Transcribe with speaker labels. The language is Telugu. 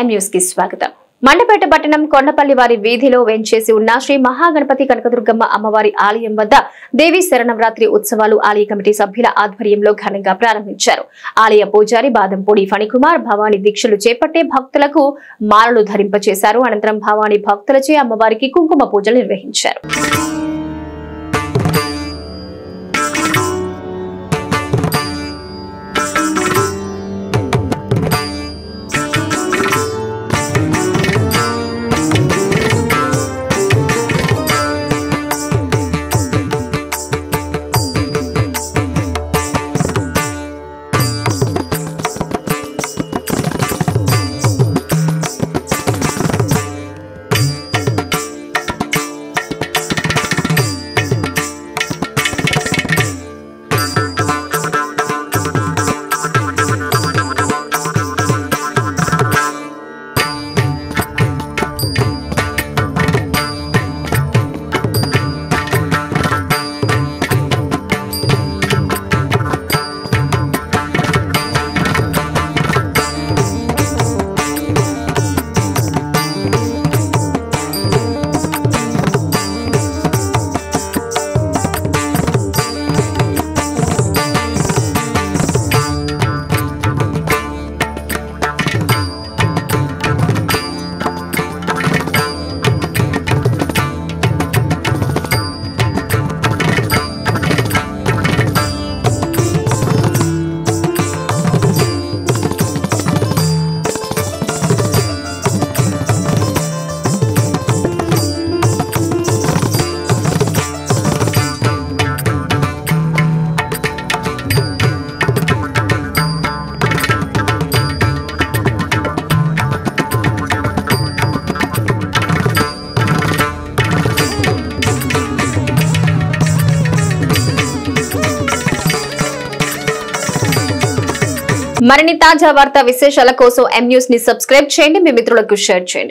Speaker 1: ఎం న్యూస్ కి స్వాగతం. మండపేట పట్టణం కొండపల్లి వారి వీధిలో వెంచేసి ఉన్న శ్రీ మహాగణపతి కనకదుర్గమ్మ అమ్మవారి ఆలయం వద్ద దేవీ శరన్నవరాత్రి ఉత్సవాలు ఆలయ కమిటీ సభ్యుల ఆధ్వర్యంలో ఘనంగా ప్రారంభించారు. ఆలయ పూజారి బాదంపూడి ఫణికుమార్ భవానీ దీక్షలు చేపట్టే భక్తులకు మాలలు ధరింపచేశారు. అనంతరం భవానీ భక్తులచే అమ్మవారికి కుంకుమ పూజలు నిర్వహించారు. మరిన్ని తాజా వార్తా విశేషాల కోసం ఎం న్యూస్ ని సబ్స్క్రైబ్ చేయండి, మీ మిత్రులకు షేర్ చేయండి.